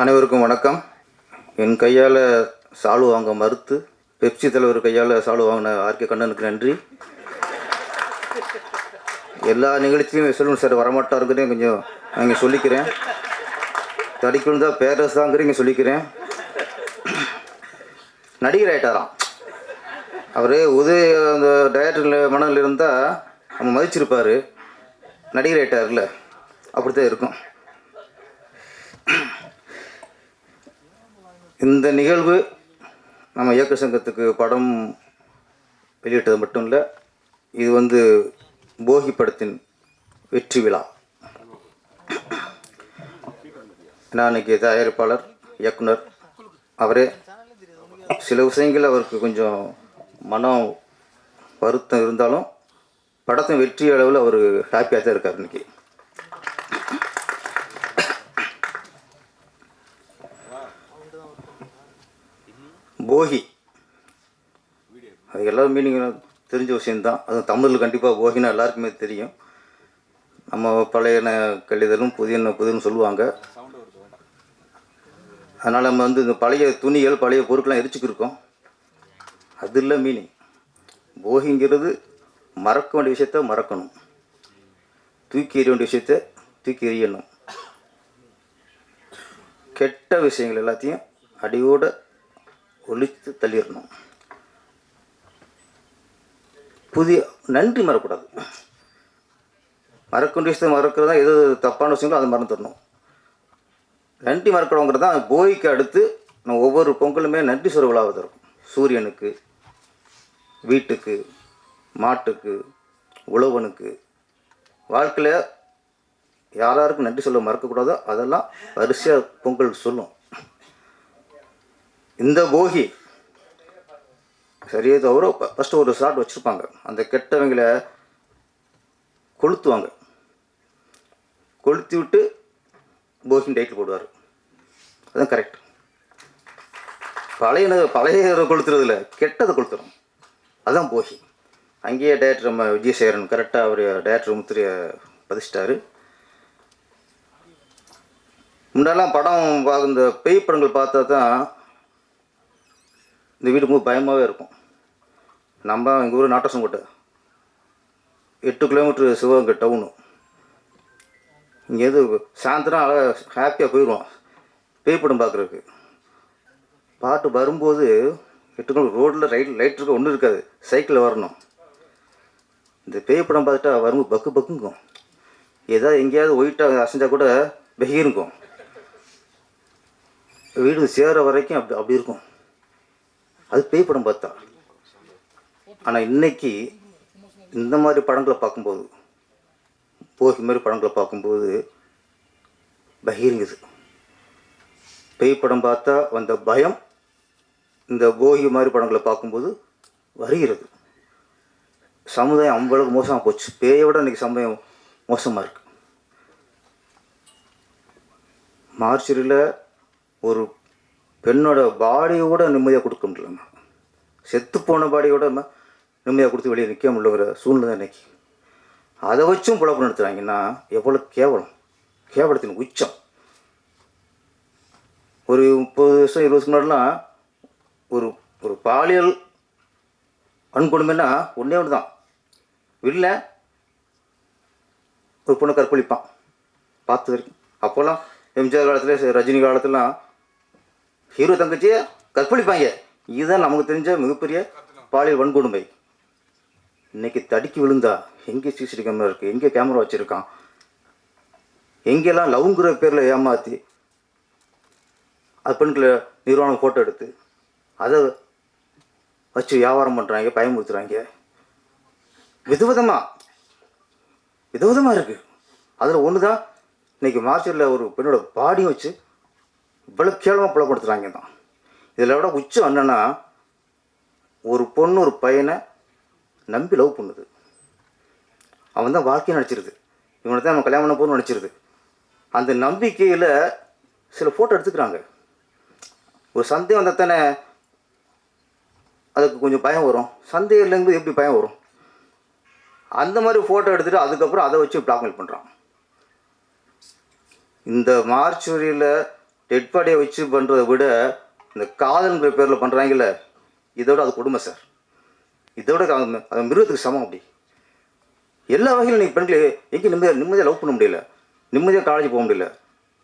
அனைவருக்கும் வணக்கம். என் கையால் சால்வு வாங்க மறுத்து பெப்சி தலைவர் கையால் சால்வு வாங்கின ஆர்கே கண்ணனுக்கு நன்றி. எல்லா நிகழ்ச்சியும் சொல்லணும் சார், வரமாட்டாருங்கிறேன் கொஞ்சம் நான் சொல்லிக்கிறேன். தடிக்கணும் தான் பேரஸ் தாங்கிறீங்க சொல்லிக்கிறேன். நடிகர் ஆகிட்டாராம் அவர். உதய அந்த டைரக்டர் மனதில் இருந்தால் நம்ம மதிச்சிருப்பார். நடிகர் ஆகிட்டார்ல, அப்படித்தான் இருக்கும். இந்த நிகழ்வு நம்ம இயக்க சங்கத்துக்கு படம் வெளியிட்டது மட்டும் இல்லை, இது போகி படத்தின் வெற்றி விழா. நான் இன்றைக்கி தயாரிப்பாளர் இயக்குனர் அவரே சில விஷயங்கள் அவருக்கு கொஞ்சம் மனம் வருத்தம் இருந்தாலும் படத்தின் வெற்றி அளவில் அவர் ஹாப்பியாக தான் இருக்கார். இன்றைக்கி போகி அது எல்லா மீனிங் தெரிஞ்ச விஷயந்தான். அது தமிழில் கண்டிப்பாக போகினா எல்லாருக்குமே தெரியும். நம்ம பழையன கழிதலும் புதியன்னு சொல்லுவாங்க. அதனால் நம்ம இந்த பழைய துணிகள் பழைய பொருட்கள்லாம் எரிச்சுக்கிருக்கோம். அது இல்லை மீனிங். போகிங்கிறது மறக்க வேண்டிய விஷயத்த மறக்கணும், தூக்கி எறிய வேண்டிய விஷயத்த தூக்கி எறியணும், கெட்ட விஷயங்கள் எல்லாத்தையும் அடியோடு ஒழித்து தள்ளிடணும். புதிய நன்றி மறக்கூடாது. மறக்க வேண்டிய விஷயத்தை மறக்கிறதா எது தப்பான விஷயங்களோ அதை மறந்துடணும். நன்றி மறக்கணுங்கிறது தான் போகிக்கு அடுத்து நம்ம ஒவ்வொரு பொங்கலுமே நன்றி சொல்ல விழாவது இருக்கும். சூரியனுக்கு, வீட்டுக்கு, மாட்டுக்கு, உழவனுக்கு, வாழ்க்கையில் யாராருக்கும் நன்றி சொல்ல மறக்கக்கூடாதோ அதெல்லாம் வரிசையாக பொங்கல் சொல்லும். இந்த போகி சரியே தவிர ஃபஸ்ட்டு ஒரு ஷாட் வச்சுருப்பாங்க. அந்த கெட்டவங்களை கொளுத்துவாங்க. கொளுத்தி விட்டு போகின்னு டைட்டில் போடுவார். அதுதான் கரெக்ட். பழைய கொளுத்துறதில்ல, கெட்டதை கொளுத்துறோம். அதுதான் போகி. அங்கேயே டேரக்டர் நம்ம விஜயசேகரன் கரெக்டாக அவர் டேரக்டர் முத்திரையை பதிச்சிட்டாரு. முன்னெல்லாம் படம் இந்த பேய் படங்கள் பார்த்தா தான் இந்த வீடு ரொம்ப பயமாகவே இருக்கும். நம்ம எங்கள் ஊர் நாட்டசங்கோட்டை 8 கிலோமீட்டர் சிவகங்கை டவுனு. இங்கேருந்து சாயந்தரம் அழகாக ஹாப்பியாக போயிடுவோம் பேய் படம் பார்க்குறதுக்கு. பாட்டு வரும்போது 8 கிலோமீட்டர் ரோட்டில் லைட் இருக்க ஒன்றும் இருக்காது, சைக்கிளில் வரணும். இந்த பேய் படம் பார்த்துட்டா வரும்போது பக்கு பக்குங்கும். ஏதாவது எங்கேயாவது ஒயிட்டாக அசைஞ்சா கூட வெகிருக்கும். வீடு சேர வரைக்கும் அப்படி இருக்கும். அது பேய் படம் பார்த்தா. ஆனால் இன்றைக்கி இந்த மாதிரி படங்களை பார்க்கும்போது, போகி மாதிரி படங்களை பார்க்கும்போது பகிருங்குது. பேய் படம் பார்த்தா வந்த பயம் இந்த போகி மாதிரி படங்களை பார்க்கும்போது வருகிறது. சமுதாயம் அவ்வளவு மோசமாக போச்சு. பேயை விட இன்றைக்கி சமுதாயம் மோசமாக இருக்குது. மார்ச்சரியில் ஒரு பெண்ணோட பாடியை கூட நிம்மதியாக கொடுக்க முடியலங்க. செத்துப்போன பாடியோட நிம்மதியாக கொடுத்து வெளியே நிற்க முடியலங்கிற சூழ்நிலை தான் இன்றைக்கி. அதை வச்சும் புலப்பு நடத்துகிறாங்கன்னா எவ்வளோ கேவலம், கேவலத்தின் உச்சம். ஒரு 30 வருஷம் 20 வருஷம் முன்னாடிலாம் ஒரு பாலியல் வன்கொடுமைன்னா ஒன்றே ஒன்று தான், வீட்டில் ஒரு பொண்ணை கற்பழிப்பான். பார்த்து வரைக்கும் அப்போல்லாம் எம்ஜிஆர் காலத்தில், ரஜினி காலத்துலாம் ஹீரோ தங்கச்சியை கற்பழிப்பாங்க. இதுதான் நமக்கு தெரிஞ்ச மிகப்பெரிய பாலியல் வன்கொடுமை. இன்றைக்கி தடுக்கி விழுந்தா எங்கே சிசிடிவி கேமரா இருக்குது, எங்கே கேமரா வச்சுருக்கான், எங்கெல்லாம் லவ்ங்கிற பேரில் ஏமாற்றி அது பெண்களை நிர்வாணம் ஃபோட்டோ எடுத்து அதை வச்சு வியாபாரம் பண்ணுறாங்க, பயமுறுத்துகிறாங்க. விதவிதமாக இருக்குது. அதில் ஒன்று தான் இன்றைக்கி மார்ச்சரில் ஒரு பெண்ணோட பாடியும் வச்சு இவ்வளோ கேவலமாக புலப்படுத்துகிறாங்க தான். இதில் விட உச்சம் என்னென்னா, ஒரு பொண்ணு ஒரு பையனை நம்பி லவ் பண்ணுது. அவன் தான் வாழ்க்கையை நினச்சிருது, இவனை தான் நம்ம கல்யாணம் பண்ண போகணும்னு நினச்சிருது. அந்த நம்பிக்கையில் சில ஃபோட்டோ எடுத்துக்கிறாங்க. ஒரு சந்தேகம் வந்தால் தானே அதுக்கு கொஞ்சம் பயம் வரும். சந்தேகம் இல்லைங்கும்போது எப்படி பயம் வரும்? அந்த மாதிரி ஃபோட்டோ எடுத்துகிட்டு அதுக்கப்புறம் அதை வச்சு பிளாக்மெயில் பண்ணுறான். இந்த மார்ச்சுரியில் டெட் பாடியை வச்சு பண்ணுறதை விட இந்த காதல்ங்கிற பேரில் பண்ணுறாங்கல்ல, இதோட அது கொடுமை சார். இதோட அது மிருகத்துக்கு சமம். அப்படி எல்லா வகையிலும் நீங்கள் பெண்கள் எங்கே நிம்மதியாக லவ் பண்ண முடியல, நிம்மதியாக காலேஜ் போக முடியல,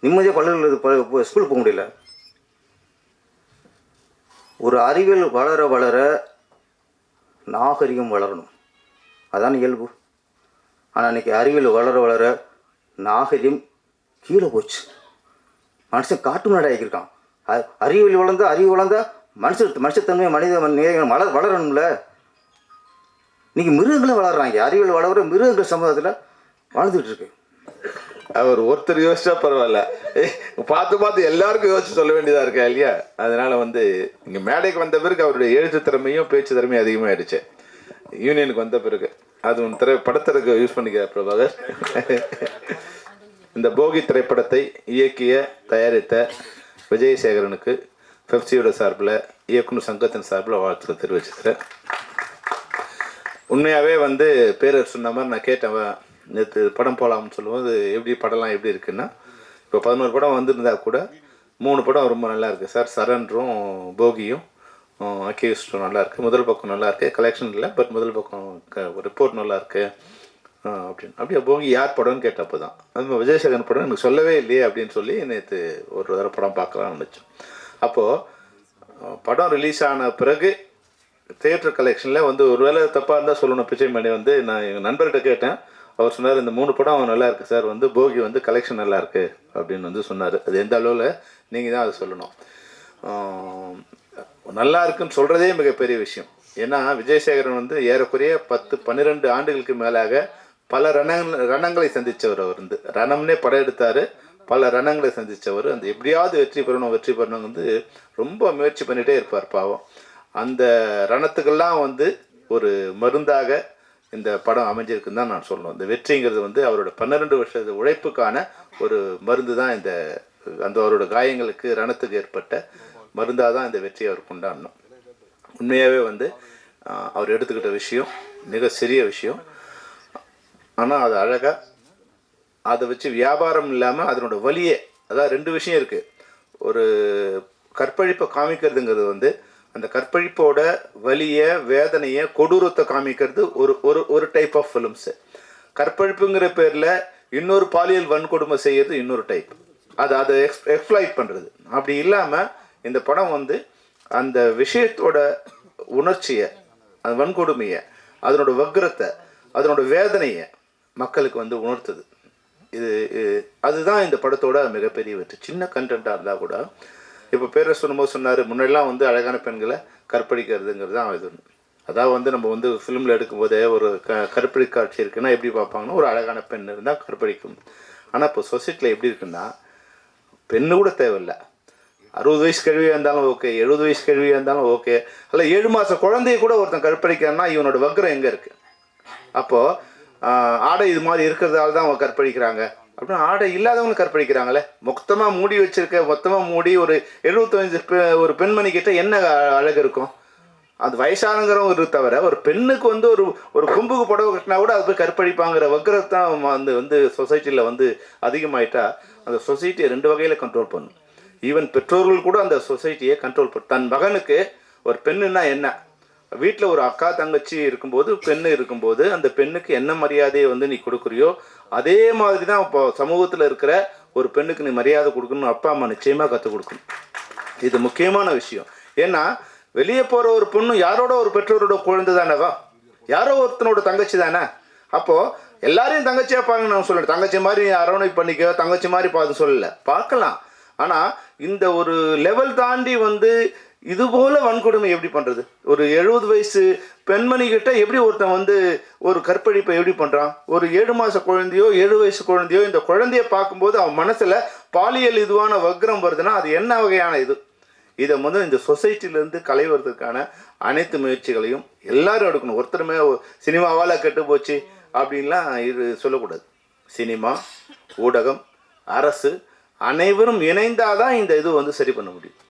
நிம்மதியாக பள்ளிகள் ஸ்கூலுக்கு போக முடியல. ஒரு அறிவியல் வளர வளர நாகரிகம் வளரணும், அதான் இயல்பு. ஆனால் இன்றைக்கி அறிவியல் வளர வளர நாகரிகம் கீழே போச்சு. மனுஷன் காட்டு முன்னாடி ஆகியிருக்கான். அறிவியல் வளர்ந்தா மனுஷத்தன்மை மனித வளரணும்ல. இன்றைக்கி மிருகங்களும் வளர்கிறாங்க. அறிவியல் வளர மிருகங்கள் சமுதாயத்தில் வாழ்ந்துட்டு இருக்கு. அவர் ஒருத்தர் யோசிச்சா பரவாயில்ல, பார்த்து எல்லாருக்கும் யோசிச்சு சொல்ல வேண்டியதாக இருக்கா இல்லையா? அதனால இங்கே மேடைக்கு வந்த பிறகு அவருடைய எழுத்து திறமையும் பேச்சு திறமையும் அதிகமாகிடுச்சு. யூனியனுக்கு வந்த பிறகு அது படத்திற்கு யூஸ் பண்ணிக்கிறார் பிரபாகர். இந்த போகி திரைப்படத்தை இயக்கிய தயாரித்த விஜயசேகரனுக்கு பெப்சியோட சார்பில், இயக்குனர் சங்கத்தின் சார்பில் வாழ்த்துக்கள் தெரிவிச்சுக்கிறேன். உண்மையாகவே பேரர் சொன்ன மாதிரி நான் கேட்டேன், நேற்று படம் போகலாம்னு சொல்லும்போது எப்படி படம்லாம் எப்படி இருக்குன்னா, இப்போ 11 படம் வந்திருந்தா கூட 3 படம் ரொம்ப நல்லா இருக்குது சார். சரண்டரும் போகியும் அக்யூஸ்டும் நல்லா இருக்குது. முதல் பக்கம் நல்லா இருக்குது, கலெக்ஷன் இல்லை, பட் முதல் பக்கம் ரிப்போர்ட் நல்லா இருக்குது அப்படின்னு. அப்படியே போகி யார் படம்னு கேட்டப்போ தான் அது விஜயசேகரன் படம் எனக்கு சொல்லவே இல்லையே அப்படின்னு சொல்லி நேற்று ஒரு தடவை படம் பார்க்கலாம்னு நினச்சோம். அப்போது படம் ரிலீஸ் ஆன பிறகு தியேட்டர் கலெக்ஷனில் ஒரு வேளை தப்பாக இருந்தால் சொல்லணும், பிச்சைமணி நான் எங்கள் நண்பர்கிட்ட கேட்டேன். அவர் சொன்னார், இந்த 3 படம் நல்லா இருக்குது சார், போகி கலெக்ஷன் நல்லா இருக்குது அப்படின்னு சொன்னார். அது எந்த அளவில் நீங்கள் தான் அதை சொல்லணும். நல்லா இருக்குன்னு சொல்கிறதே மிகப்பெரிய விஷயம். ஏன்னா விஜயசேகரன் ஏறக்குறைய 10-12 ஆண்டுகளுக்கு மேலாக பல ரணங்களை சந்தித்தவர். அவர் ரணம்னே படம் எடுத்தார், பல ரணங்களை சந்தித்தவர். எப்படியாவது வெற்றி பெறணும் ரொம்ப முயற்சி பண்ணிகிட்டே இருப்பார் பாவம். அந்த ரணத்துக்கெல்லாம் ஒரு மருந்தாக இந்த படம் அமைஞ்சிருக்குன்னு தான் நான் சொல்லணும். இந்த வெற்றிங்கிறது அவரோட 12 வருஷ உழைப்புக்கான ஒரு மருந்து தான். அவரோட காயங்களுக்கு ரணத்துக்கு ஏற்பட்ட மருந்தாக தான் இந்த வெற்றியை அவர் கொண்டாடணும். உண்மையாகவே அவர் எடுத்துக்கிட்ட விஷயம் மிக சிறிய விஷயம். ஆனால் அது அழகாக அதை வச்சு வியாபாரம் இல்லாமல் அதனோட வலியே, அதாவது 2 விஷயம் இருக்குது. ஒரு கற்பழிப்பை காமிக்கிறதுங்கிறது அந்த கற்பழிப்போட வலியை, வேதனையை, கொடூரத்தை காமிக்கிறது ஒரு டைப் ஆஃப் ஃபிலிம்ஸு. கற்பழிப்புங்கிற பேரில் இன்னொரு பாலியல் வன்கொடுமை செய்கிறது இன்னொரு டைப். அதை எக்ஸ்ப்ளாய்ட் பண்ணுறது. அப்படி இல்லாமல் இந்த படம் அந்த விஷயத்தோட உணர்ச்சியை, அந்த வன்கொடுமையை, அதனோட வக்ரத்தை, அதனோட வேதனையை மக்களுக்கு உணர்த்துது. அதுதான் இந்த படத்தோட மிகப்பெரிய வெற்றி. சின்ன கண்டென்ட்டாக இருந்தால் கூட, இப்போ பேரர் சொல்லும்போது சொன்னார், முன்னெல்லாம் அழகான பெண்களை கற்பழிக்கிறதுங்கிறது தான் இது. அதாவது நம்ம ஃபிலிமில் எடுக்கும்போதே ஒரு கற்பழி காட்சி இருக்குன்னா எப்படி பார்ப்பாங்கன்னா, ஒரு அழகான பெண் இருந்தால் கற்பழிக்கும். ஆனால் இப்போ சொசைட்டியில் எப்படி இருக்குன்னா, பெண்ணு கூட தேவையில்லை, 60 வயசு கழுவியாக இருந்தாலும் ஓகே, 70 வயசு கழுவியாக இருந்தாலும் ஓகே, அல்ல 7 மாத குழந்தைய கூட ஒருத்தன் கற்பழிக்கிறான்னா இவனோட வக்ரம் எங்கே இருக்குது? அப்போது ஆடை இது மாதிரி இருக்கிறதால தான் அவங்க கற்பழிக்கிறாங்க அப்படின்னா, ஆடை இல்லாதவங்க கற்பழிக்கிறாங்களே. மொத்தமாக மூடி வச்சுருக்க, மொத்தமாக மூடி ஒரு 75 ஒரு பெண்மணி கிட்ட என்ன அழகு இருக்கும்? அது வயசானங்கிறவங்க தவிர ஒரு பெண்ணுக்கு ஒரு கொம்புக்கு புடவை கட்டினா கூட அது போய் கற்பழிப்பாங்கிற வக்ரத்தான் சொசைட்டியில் அதிகமாயிட்டா அந்த சொசைட்டியை 2 வகையில் கண்ட்ரோல் பண்ணும். ஈவன் பெற்றோர்கள் கூட அந்த சொசைட்டியை கண்ட்ரோல் பண்ணும். தன் மகனுக்கு ஒரு பெண்ணுன்னா என்ன, வீட்டில் ஒரு அக்கா தங்கச்சி இருக்கும்போது, பெண்ணு இருக்கும்போது அந்த பெண்ணுக்கு என்ன மரியாதையை நீ கொடுக்குறியோ அதே மாதிரி தான் இப்போ சமூகத்தில் இருக்கிற ஒரு பெண்ணுக்கு நீ மரியாதை கொடுக்கணும்னு அப்பா அம்மா நிச்சயமாக கற்றுக் கொடுக்கணும். இது முக்கியமான விஷயம். ஏன்னா வெளியே போகிற ஒரு பொண்ணு யாரோட ஒரு பெற்றோரோட குழந்தை தானேவா, யாரோ ஒருத்தனோட தங்கச்சி தானே. அப்போது எல்லாரையும் தங்கச்சியாக பாருங்க நான் சொல்லலை, தங்கச்சி மாதிரி அரவணைப்பு பண்ணிக்க, தங்கச்சி மாதிரி பார்த்து சொல்லலை, பார்க்கலாம். ஆனால் இந்த ஒரு லெவல் தாண்டி இதுபோல் வன்கொடுமை எப்படி பண்ணுறது? ஒரு 70 வயசு பெண்மணிக்கிட்ட எப்படி ஒருத்தன் ஒரு கற்பழிப்பை எப்படி பண்ணுறான்? ஒரு 7 மாத குழந்தையோ 7 வயசு குழந்தையோ, இந்த குழந்தைய பார்க்கும்போது அவன் மனசில் பாலியல் இதுவான வக்ரம் வருதுன்னா அது என்ன வகையான இது? இதை இந்த சொசைட்டிலேருந்து களைவதற்கான அனைத்து முயற்சிகளையும் எல்லாரும் எடுக்கணும். ஒருத்தருமே சினிமாவால் கெட்டு போச்சு அப்படின்லாம் இது சொல்லக்கூடாது. சினிமா, ஊடகம், அரசு அனைவரும் இணைந்தாதான் இந்த இது சரி பண்ண முடியும்.